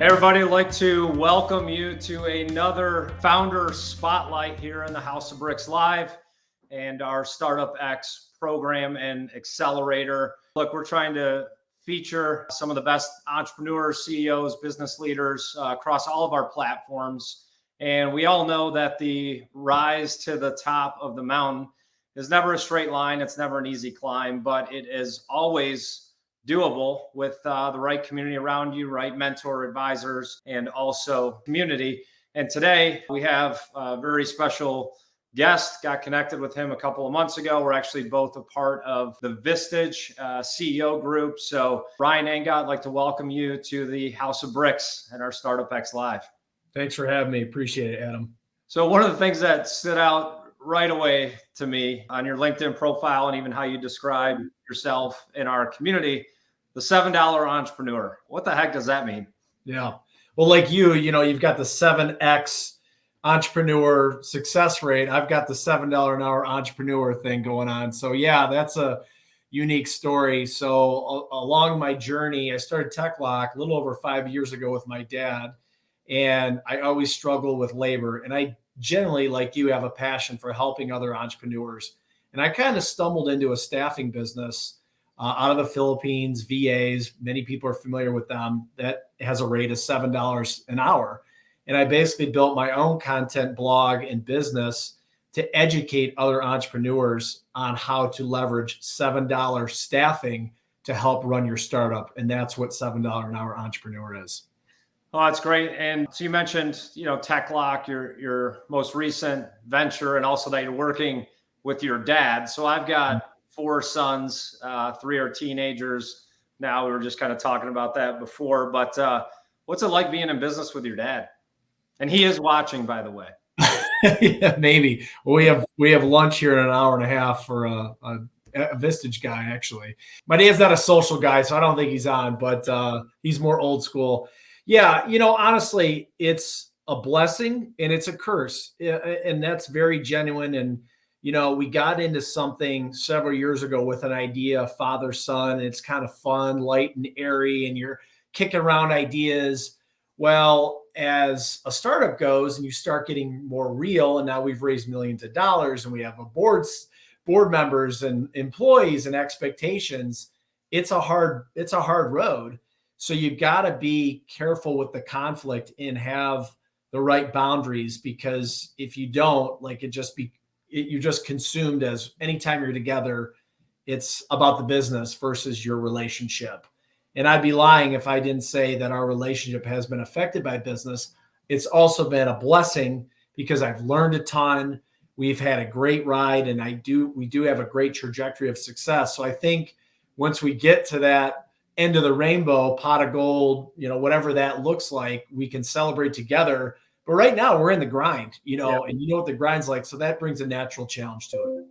Hey everybody, I'd like to welcome you to another Founder Spotlight here in the House of Bricks Live and our Startup X program and accelerator. Look, we're trying to feature some of the best entrepreneurs, CEOs, business leaders across all of our platforms. And we all know that the rise to the top of the mountain is never a straight line. It's never an easy climb, but it is always doable with the right community around you, right mentor, advisors, and also community. And today we have a very special guest. Got connected with him a couple of months ago. We're actually both a part of the Vistage CEO group. So Ryan Angott, I'd like to welcome you to the House of Bricks and our Startup X Live. Thanks for having me. Appreciate it, Adam. So one of the things that stood out right away to me on your LinkedIn profile and even how you describe yourself in our community, the $7 entrepreneur. What the heck does that mean? Yeah. Well, like you've got the 7X entrepreneur success rate. I've got the $7 an hour entrepreneur thing going on. So yeah, that's a unique story. So along my journey, I started TechLok a little over 5 years ago with my dad. And I always struggle with labor. And I generally, like you, have a passion for helping other entrepreneurs. And I kind of stumbled into a staffing business out of the Philippines, VAs. Many people are familiar with them. That has a rate of $7 an hour. And I basically built my own content blog and business to educate other entrepreneurs on how to leverage $7 staffing to help run your startup. And that's what $7 an hour entrepreneur is. Oh, that's great. And so you mentioned, TechLok, your most recent venture, and also that you're working with your dad. So I've got 4 sons, 3 are teenagers. Now we were just kind of talking about that before, but what's it like being in business with your dad? And he is watching, by the way. Yeah, maybe. Well, we have lunch here in an hour and a half for a Vistage guy, actually. My dad's not a social guy, so I don't think he's on, but he's more old school. Yeah, honestly, it's a blessing and it's a curse. And that's very genuine. And, we got into something several years ago with an idea, father, son. It's kind of fun, light and airy, and you're kicking around ideas. Well, as a startup goes and you start getting more real, and now we've raised millions of dollars and we have board members and employees and expectations, it's a hard road. So you've got to be careful with the conflict and have the right boundaries, because if you don't, you're just consumed. As anytime you're together, it's about the business versus your relationship. And I'd be lying if I didn't say that our relationship has been affected by business. It's also been a blessing because I've learned a ton. We've had a great ride, and we do have a great trajectory of success. So I think once we get to that end of the rainbow, pot of gold, whatever that looks like, we can celebrate together. But right now we're in the grind, and you know what the grind's like. So that brings a natural challenge to it.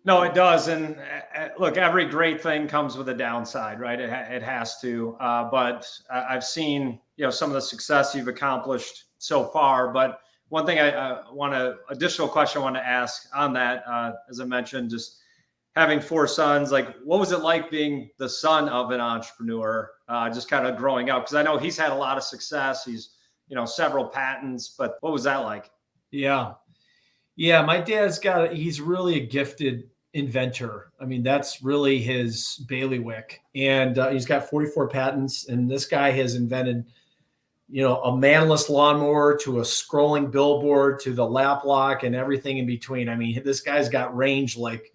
No, it does. And look, every great thing comes with a downside, right? It has to. But I've seen, some of the success you've accomplished so far. But one thing additional question I want to ask on that, as I mentioned, just having 4 sons, what was it like being the son of an entrepreneur, just kind of growing up? Because I know he's had a lot of success. He's, several patents, but what was that like? Yeah. My dad's he's really a gifted inventor. I mean, that's really his bailiwick. And he's got 44 patents. And this guy has invented, a manless lawnmower to a scrolling billboard to the lap lock and everything in between. I mean, this guy's got range like,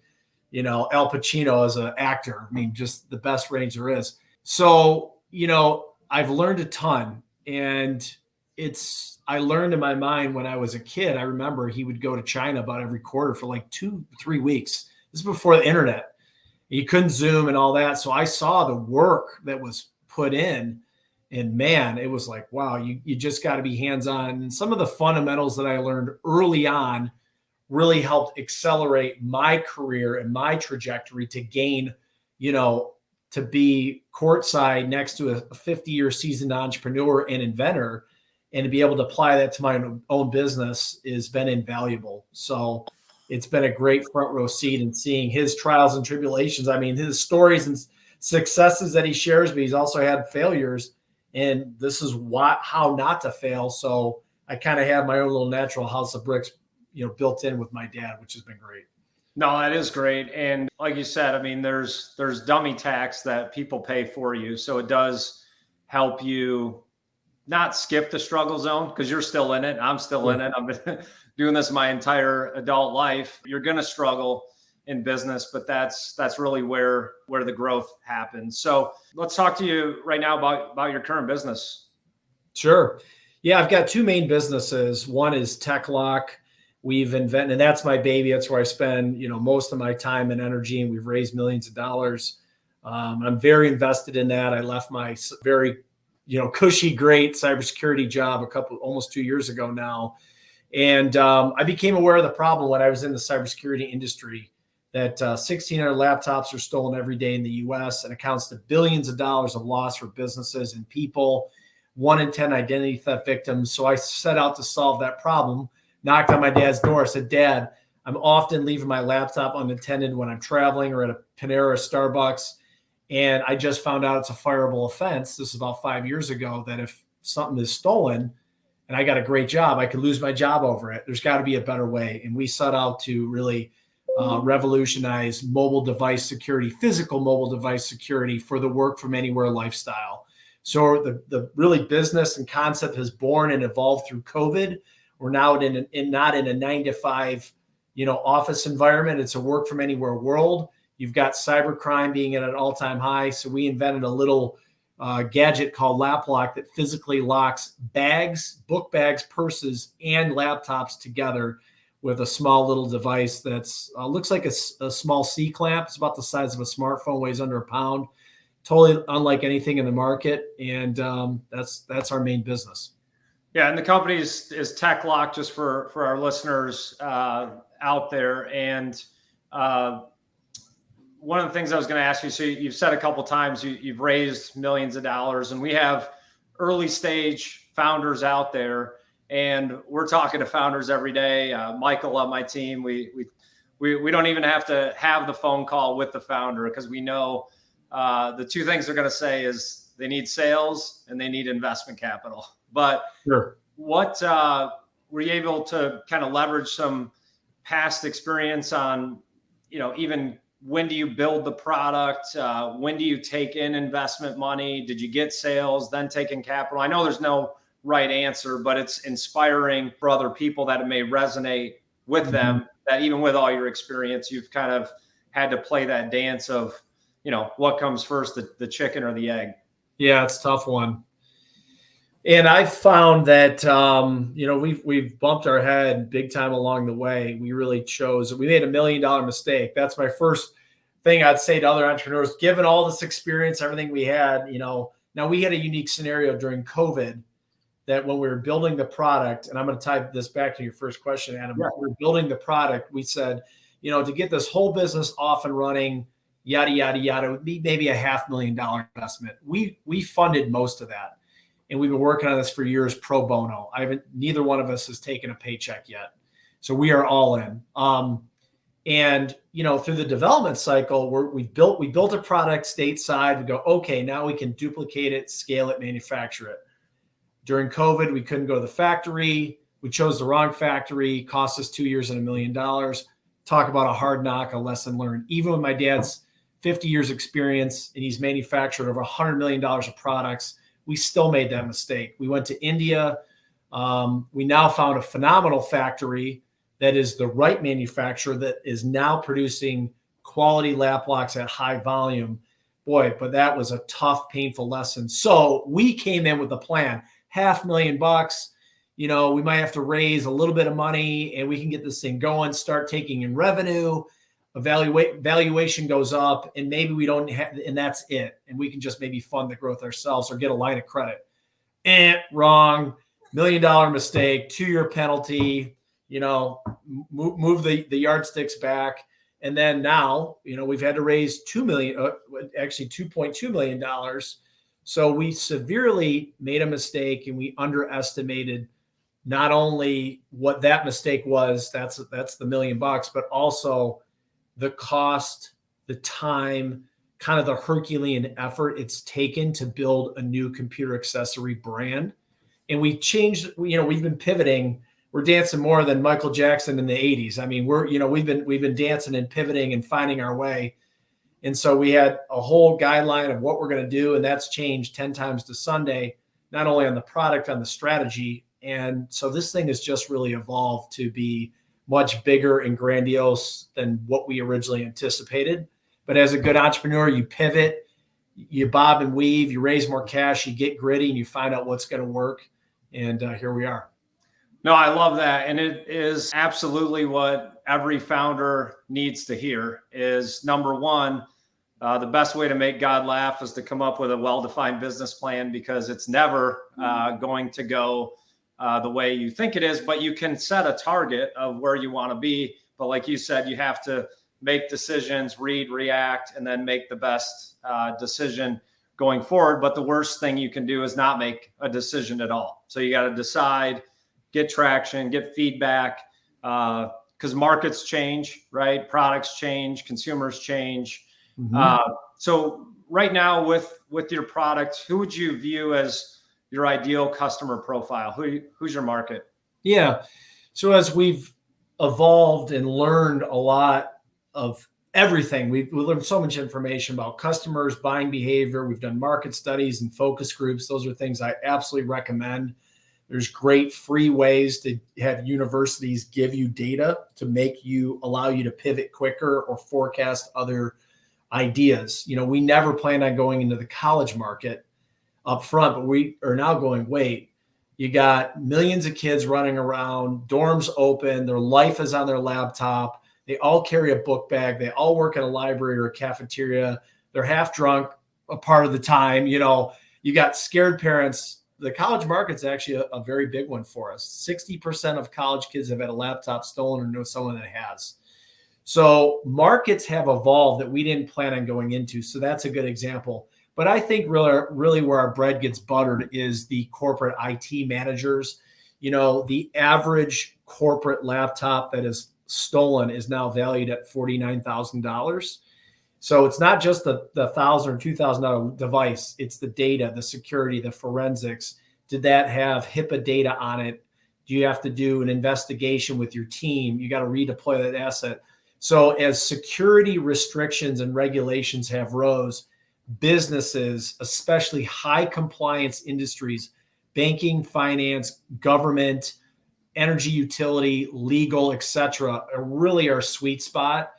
Al Pacino as an actor. I mean, just the best range there is. So, I've learned a ton, and I learned in my mind when I was a kid. I remember he would go to China about every quarter for 2-3 weeks. This is before the internet. You couldn't Zoom and all that. So I saw the work that was put in, and man, it was like, wow, you just got to be hands-on. And some of the fundamentals that I learned early on really helped accelerate my career and my trajectory to gain, to be courtside next to a 50-year seasoned entrepreneur and inventor, and to be able to apply that to my own business has been invaluable. So it's been a great front row seat in seeing his trials and tribulations. I mean, his stories and successes that he shares, but he's also had failures. and this is how not to fail. So I kind of have my own little natural house of bricks, built in with my dad, which has been great. No, that is great. And like you said, I mean, there's dummy tax that people pay for you. So it does help you not skip the struggle zone, because you're still in it. I'm still in it. I've been doing this my entire adult life. You're going to struggle in business, but that's really where the growth happens. So let's talk to you right now about your current business. Sure. Yeah, I've got two main businesses. One is TechLok. We've invented, and that's my baby. That's where I spend, most of my time and energy, and we've raised millions of dollars. I'm very invested in that. I left my very, cushy, great cybersecurity job almost 2 years ago now. And I became aware of the problem when I was in the cybersecurity industry, that 1,600 laptops are stolen every day in the US, and accounts to billions of dollars of loss for businesses and people, 1 in 10 identity theft victims. So I set out to solve that problem, knocked on my dad's door, said, "Dad, I'm often leaving my laptop unattended when I'm traveling or at a Panera or Starbucks. And I just found out it's a fireable offense." This is about 5 years ago, that if something is stolen and I got a great job, I could lose my job over it. There's got to be a better way. And we set out to really revolutionize mobile device security, physical mobile device security for the work from anywhere lifestyle. So the really business and concept has born and evolved through COVID. We're now not in a 9 to 5, office environment. It's a work from anywhere world. You've got cybercrime being at an all-time high. So we invented a little gadget called LapLock that physically locks bags, book bags, purses, and laptops together with a small little device that's looks like a small C-clamp. It's about the size of a smartphone, weighs under a pound. Totally unlike anything in the market. And that's our main business. Yeah, and the company is TechLok, just for our listeners out there. And one of the things I was going to ask you, so you've said a couple of times you've raised millions of dollars, and we have early stage founders out there, and we're talking to founders every day. Michael on my team, we don't even have to have the phone call with the founder, because we know the two things they're going to say is they need sales and they need investment capital. But sure. What were you able to kind of leverage some past experience on, even when do you build the product? When do you take in investment money? Did you get sales, then take in capital? I know there's no right answer, but it's inspiring for other people that it may resonate with them, that even with all your experience, you've kind of had to play that dance of, what comes first, the chicken or the egg? Yeah, it's a tough one. And I've found that, we've bumped our head big time along the way. We really we made $1 million mistake. That's my first thing I'd say to other entrepreneurs, given all this experience, everything we had, now we had a unique scenario during COVID, that when we were building the product, and I'm going to tie this back to your first question, Adam, yeah. When we were building the product, we said, to get this whole business off and running, yada, yada, yada, it would be maybe a $500,000 investment. We funded most of that. And we've been working on this for years pro bono. Neither one of us has taken a paycheck yet. So we are all in. And through the development cycle, we built a product stateside. We go, okay, now we can duplicate it, scale it, manufacture it. During COVID, we couldn't go to the factory. We chose the wrong factory, cost us 2 years and $1 million. Talk about a hard knock, a lesson learned. Even with my dad's 50 years experience, and he's manufactured over $100 million of products, we still made that mistake. We went to India. We now found a phenomenal factory that is the right manufacturer that is now producing quality LapLoks at high volume. Boy, but that was a tough, painful lesson. So we came in with a plan, $500,000. We might have to raise a little bit of money and we can get this thing going, start taking in revenue. Valuation goes up, and maybe we don't have, and that's it. And we can just maybe fund the growth ourselves or get a line of credit. Wrong. $1 million mistake, 2-year penalty, move the yardsticks back. And then now, we've had to raise $2.2 million. So we severely made a mistake, and we underestimated not only what that mistake was, that's the $1 million, but also the cost, the time, kind of the Herculean effort it's taken to build a new computer accessory brand. And we changed, we've been pivoting. We're dancing more than Michael Jackson in the 80s. I mean, we've been dancing and pivoting and finding our way. And so we had a whole guideline of what we're going to do. And that's changed 10 times to Sunday, not only on the product, on the strategy. And so this thing has just really evolved to be much bigger and grandiose than what we originally anticipated. But as a good entrepreneur, you pivot, you bob and weave, you raise more cash, you get gritty, and you find out what's going to work. And here we are. No, I love that. And it is absolutely what every founder needs to hear is, number one, the best way to make God laugh is to come up with a well-defined business plan, because it's never going to go the way you think it is, but you can set a target of where you want to be. But like you said, you have to make decisions, read, react, and then make the best decision going forward. But the worst thing you can do is not make a decision at all. So you got to decide, get traction, get feedback, because markets change, right? Products change, consumers change. Mm-hmm. So right now with your product, who would you view as your ideal customer profile? Who's your market? Yeah. So as we've evolved and learned a lot of everything, we learned so much information about customers, buying behavior. We've done market studies and focus groups. Those are things I absolutely recommend. There's great free ways to have universities give you data to allow you to pivot quicker or forecast other ideas. We never planned on going into the college market up front, but we are now going, wait, you got millions of kids running around, dorms open, their life is on their laptop. They all carry a book bag. They all work at a library or a cafeteria. They're half drunk a part of the time. You got scared parents. The college market's actually a very big one for us. 60% of college kids have had a laptop stolen or know someone that has. So markets have evolved that we didn't plan on going into. So that's a good example. But I think really where our bread gets buttered is the corporate IT managers. The average corporate laptop that is stolen is now valued at $49,000. So it's not just the $1,000 or $2,000 device. It's the data, the security, the forensics. Did that have HIPAA data on it? Do you have to do an investigation with your team? You got to redeploy that asset. So as security restrictions and regulations have rose, businesses, especially high compliance industries, banking, finance, government, energy utility, legal, et cetera, are really our sweet spot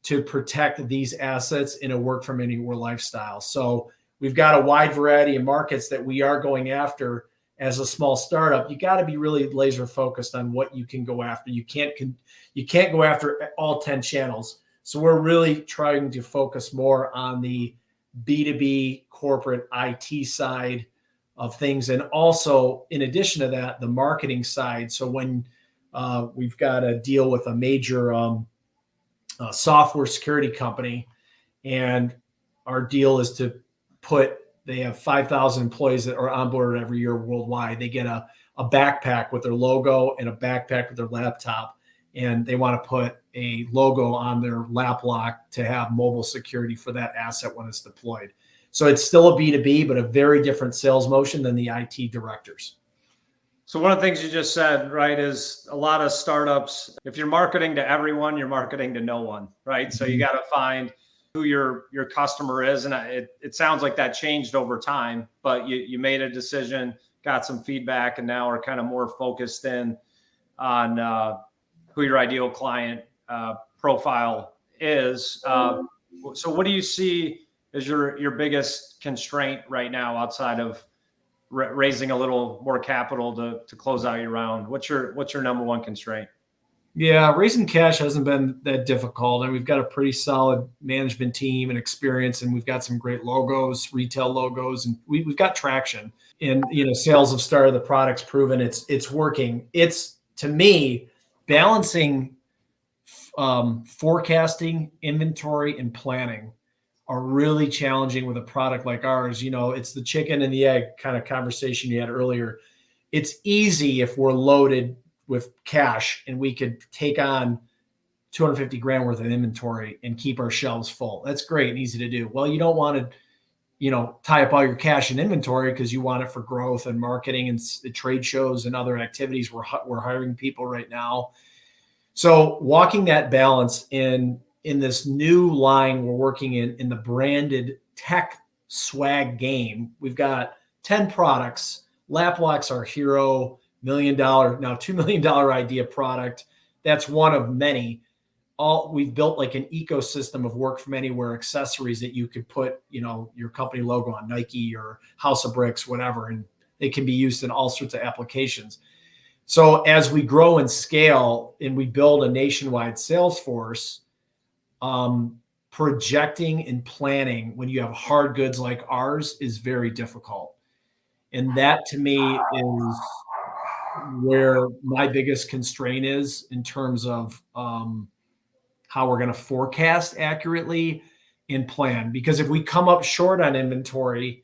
to protect these assets in a work from anywhere lifestyle. So we've got a wide variety of markets that we are going after. As a small startup, you got to be really laser focused on what you can go after. You can't go after all 10 channels. So we're really trying to focus more on the B2B corporate IT side of things. And also, in addition to that, the marketing side. So when we've got a deal with a major software security company, and our deal is to they have 5,000 employees that are onboarded every year worldwide. They get a backpack with their logo and a backpack with their laptop, and they want to put a logo on their lap lock to have mobile security for that asset when it's deployed. So it's still a B2B, but a very different sales motion than the IT directors. So one of the things you just said, right, is a lot of startups, if you're marketing to everyone, you're marketing to no one, right? Mm-hmm. So you got to find who your customer is. And it sounds like that changed over time, but you made a decision, got some feedback, and now are kind of more focused in on who your ideal client profile is. So what do you see as your biggest constraint right now outside of raising a little more capital to close out your round? What's your number one constraint? Yeah, raising cash hasn't been that difficult, and we've got a pretty solid management team and experience, and we've got some great logos, retail logos, and we've got traction. And sales have started. The product's proven it's working. It's, to me, balancing forecasting, inventory, and planning are really challenging with a product like ours. It's the chicken and the egg kind of conversation you had earlier. It's easy if we're loaded with cash and we could take on 250 grand worth of inventory and keep our shelves full. That's great and easy to do. Well, you don't want to, tie up all your cash in inventory because you want it for growth and marketing and trade shows and other activities. We're hiring people right now. So walking that balance in this new line we're working in the branded tech swag game, we've got 10 products. LapLock's our hero, now $2 million idea product. That's one of many. We've built like an ecosystem of work from anywhere accessories that you could put, your company logo on, Nike or House of Bricks, whatever, and it can be used in all sorts of applications. So as we grow and scale and we build a nationwide sales force, projecting and planning when you have hard goods like ours is very difficult. And that to me is where my biggest constraint is in terms of how we're going to forecast accurately and plan. Because if we come up short on inventory,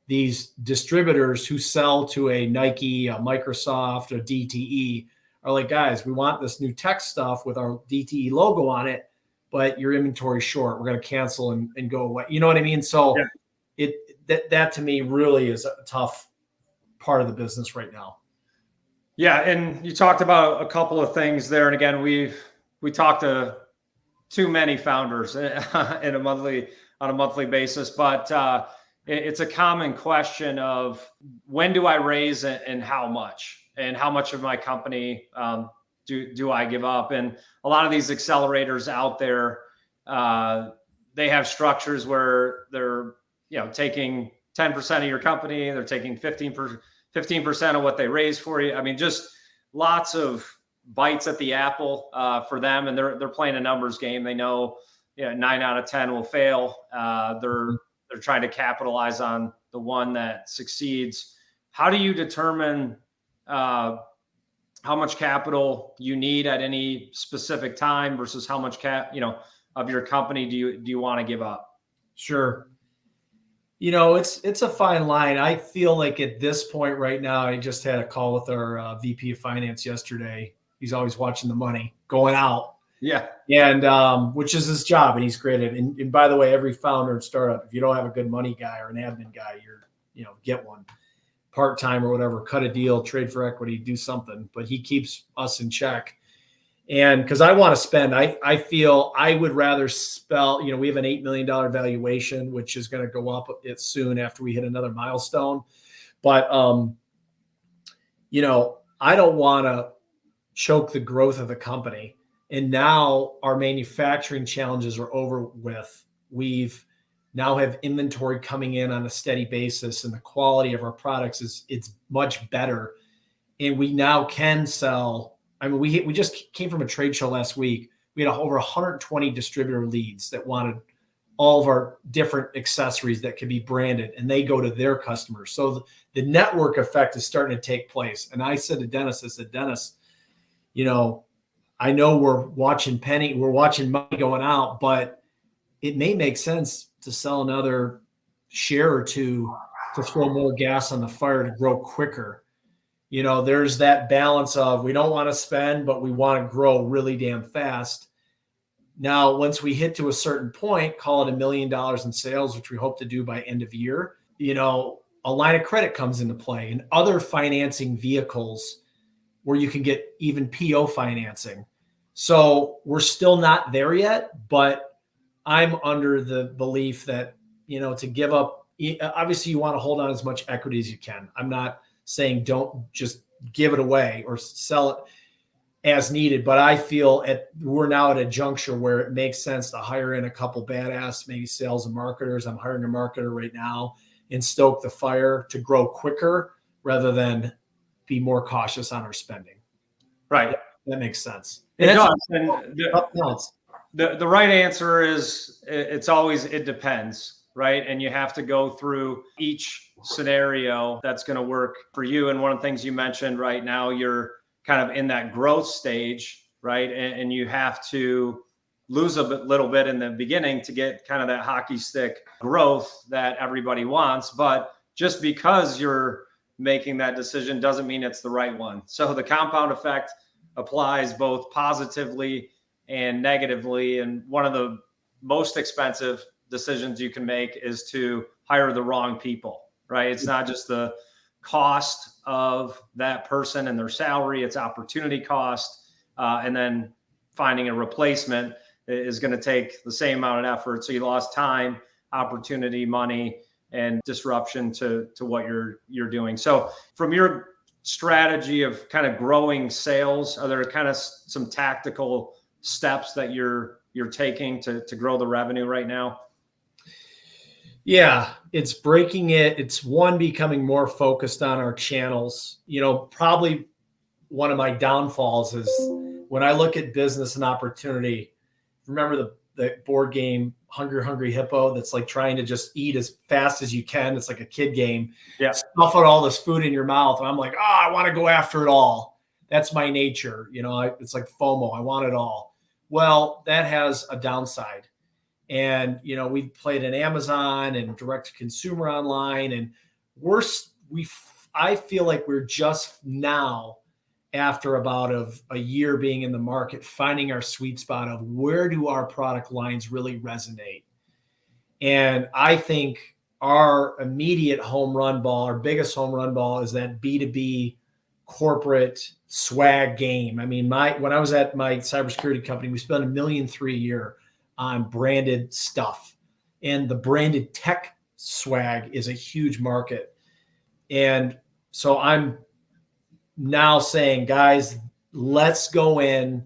these distributors who sell to a Nike, a Microsoft, a DTE are like, guys, we want this new tech stuff with our DTE logo on it, but your inventory's short. We're going to cancel and go away. You know what I mean? So yeah. That to me really is a tough part of the business right now. Yeah. And you talked about a couple of things there. And again, we talked to too many founders on a monthly basis, but it's a common question of when do I raise and how much of my company do I give up? And a lot of these accelerators out there, they have structures where they're taking 10% of your company, they're taking 15% of what they raise for you. I mean, just lots of bites at the apple for them, and they're playing a numbers game. They know 9 out of 10 will fail. They're trying to capitalize on the one that succeeds. How do you determine how much capital you need at any specific time versus how much of your company do you want to give up? Sure. It's a fine line. I feel like at this point right now, I just had a call with our VP of finance yesterday. He's always watching the money going out. Yeah. And which is his job, and he's great at it. And by the way, every founder and startup, if you don't have a good money guy or an admin guy, get one part-time or whatever, cut a deal, trade for equity, do something. But he keeps us in check. And because I want to spend, I feel I would rather spell, we have an $8 million valuation, which is going to go up soon after we hit another milestone. But, I don't want to choke the growth of the company. And now our manufacturing challenges are over with. We've now have inventory coming in on a steady basis, and the quality of our products it's much better. And we now can sell. I mean, we just came from a trade show last week. We had over 120 distributor leads that wanted all of our different accessories that could be branded, and they go to their customers. So the network effect is starting to take place. And I said to Dennis, Dennis, I know we're watching money going out, but it may make sense to sell another share or two to throw more gas on the fire to grow quicker. There's that balance of we don't want to spend, but we want to grow really damn fast. Now, once we hit to a certain point, call it $1 million in sales, which we hope to do by end of year, a line of credit comes into play and other financing vehicles where you can get even PO financing. So we're still not there yet, but I'm under the belief that, to give up, obviously you want to hold on as much equity as you can. I'm not saying don't just give it away or sell it as needed, but I feel we're now at a juncture where it makes sense to hire in a couple badass, maybe sales and marketers. I'm hiring a marketer right now and stoke the fire to grow quicker rather than be more cautious on our spending. Right. That makes sense. It does. And the right answer is it depends, right? And you have to go through each scenario that's going to work for you. And one of the things you mentioned right now, you're kind of in that growth stage, right? And you have to lose little bit in the beginning to get kind of that hockey stick growth that everybody wants. But just because you're making that decision doesn't mean it's the right one. So the compound effect applies both positively and negatively. And one of the most expensive decisions you can make is to hire the wrong people, right? It's not just the cost of that person and their salary, it's opportunity cost. And then finding a replacement is going to take the same amount of effort. So you lost time, opportunity, money, and disruption to what you're doing. So from your strategy of kind of growing sales, are there kind of some tactical steps that you're taking to grow the revenue right now? Yeah, it's breaking it. It's one, becoming more focused on our channels. Probably one of my downfalls is when I look at business and opportunity. Remember the board game Hungry Hippo that's like trying to just eat as fast as you can. It's like a kid game. Yeah. Stuff out all this food in your mouth. And I'm like, I want to go after it all. That's my nature. It's like FOMO. I want it all. Well, that has a downside. And, we played in Amazon and direct to consumer online. And I feel like we're just now, after about a year being in the market, finding our sweet spot of where do our product lines really resonate. And I think our immediate home run ball, our biggest home run ball, is that B2B corporate swag game. I mean, when I was at my cybersecurity company, we spent $1.3 million a year on branded stuff. And the branded tech swag is a huge market. And so I'm now saying, guys, let's go in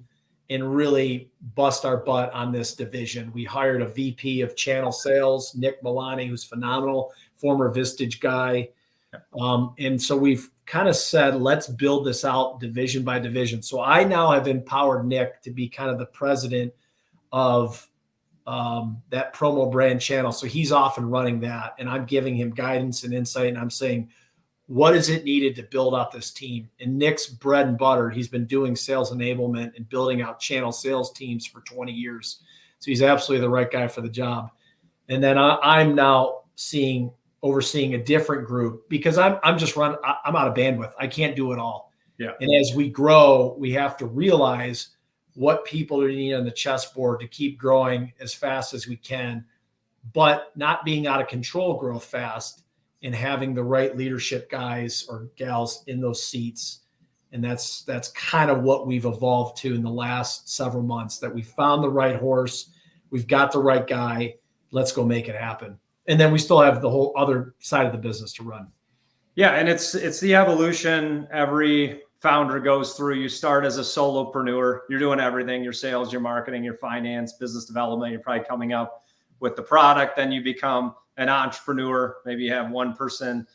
and really bust our butt on this division. We hired a VP of channel sales, Nick Milani, who's phenomenal, former Vistage guy. And so we've kind of said, let's build this out division by division. So I now have empowered Nick to be kind of the president of that promo brand channel. So he's off and running that. And I'm giving him guidance and insight. And I'm saying, what is it needed to build out this team? And Nick's bread and butter, he's been doing sales enablement and building out channel sales teams for 20 years. So he's absolutely the right guy for the job. And then I'm now overseeing a different group because I'm out of bandwidth. I can't do it all. Yeah. And as we grow, we have to realize what people need on the chessboard to keep growing as fast as we can, but not being out of control growth fast, and having the right leadership guys or gals in those seats. And that's kind of what we've evolved to in the last several months, that we found the right horse. We've got the right guy. Let's go make it happen. And then we still have the whole other side of the business to run. Yeah. And it's the evolution every founder goes through. You start as a solopreneur. You're doing everything, your sales, your marketing, your finance, business development. You're probably coming up with the product. Then you become an entrepreneur. Maybe you have one person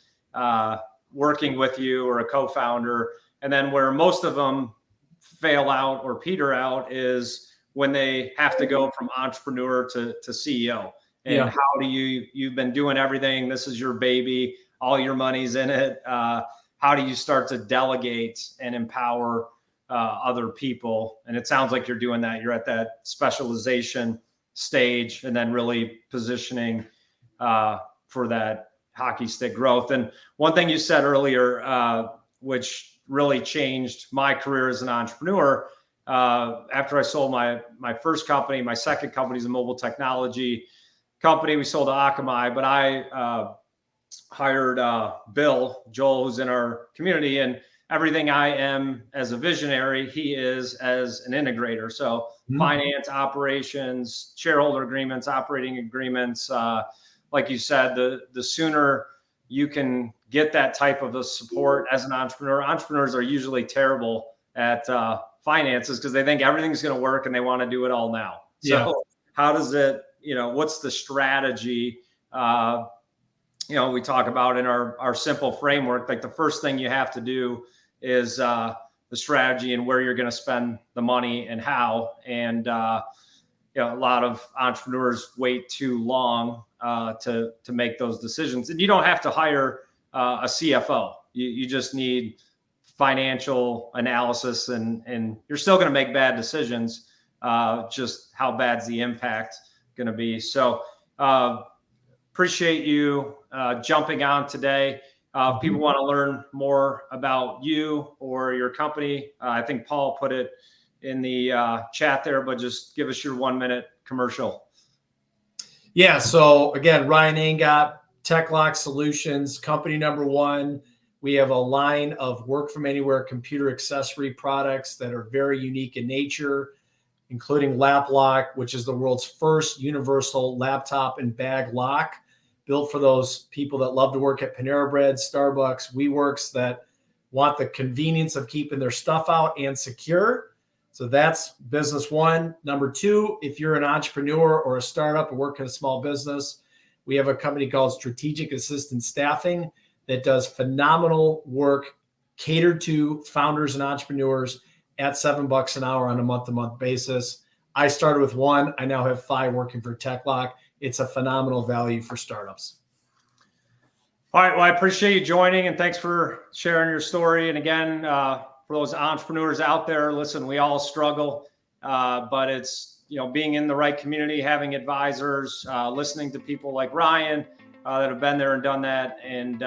working with you or a co-founder. And then where most of them fail out or peter out is when they have to go from entrepreneur to CEO. And how do you've been doing everything. This is your baby. All your money's in it. How do you start to delegate and empower other people? And it sounds like you're doing that. You're at that specialization stage and then really positioning for that hockey stick growth. And one thing you said earlier, which really changed my career as an entrepreneur, after I sold my first company, my second company is a mobile technology company. We sold to Akamai, but I hired Joel, who's in our community, and everything I am as a visionary, he is as an integrator. So finance, operations, shareholder agreements, operating agreements. Like you said, the sooner you can get that type of a support as an entrepreneur. Entrepreneurs are usually terrible at finances because they think everything's going to work and they want to do it all now. So how does it, what's the strategy? We talk about in our simple framework, like the first thing you have to do is the strategy and where you're going to spend the money and how. And a lot of entrepreneurs wait too long to make those decisions. And you don't have to hire a CFO. You just need financial analysis, and you're still going to make bad decisions. Just how bad's the impact going to be? So appreciate you jumping on today. If people want to learn more about you or your company, I think Paul put it in the chat there, but just give us your 1-minute commercial. Yeah. So again, Ryan Angott, TechLok Solutions, company number one. We have a line of work from anywhere computer accessory products that are very unique in nature, including LapLock, which is the world's first universal laptop and bag lock, built for those people that love to work at Panera Bread, Starbucks, WeWorks, that want the convenience of keeping their stuff out and secure. So that's business one. Number two, if you're an entrepreneur or a startup or work in a small business, we have a company called Strategic Assistant Staffing that does phenomenal work catered to founders and entrepreneurs at $7 an hour on a month-to-month basis. I started with one. I now have 5 working for TechLok. It's a phenomenal value for startups. All right. Well, I appreciate you joining, and thanks for sharing your story. And again, for those entrepreneurs out there, listen, we all struggle, but it's, being in the right community, having advisors, listening to people like Ryan that have been there and done that. And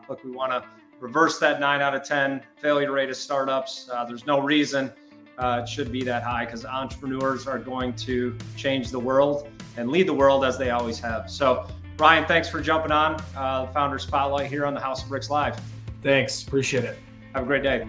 look, we want to reverse that 9 out of 10 failure rate of startups. There's no reason it should be that high, because entrepreneurs are going to change the world and lead the world as they always have. So Ryan, thanks for jumping on the Founder Spotlight here on the House of Bricks Live. Thanks. Appreciate it. Have a great day.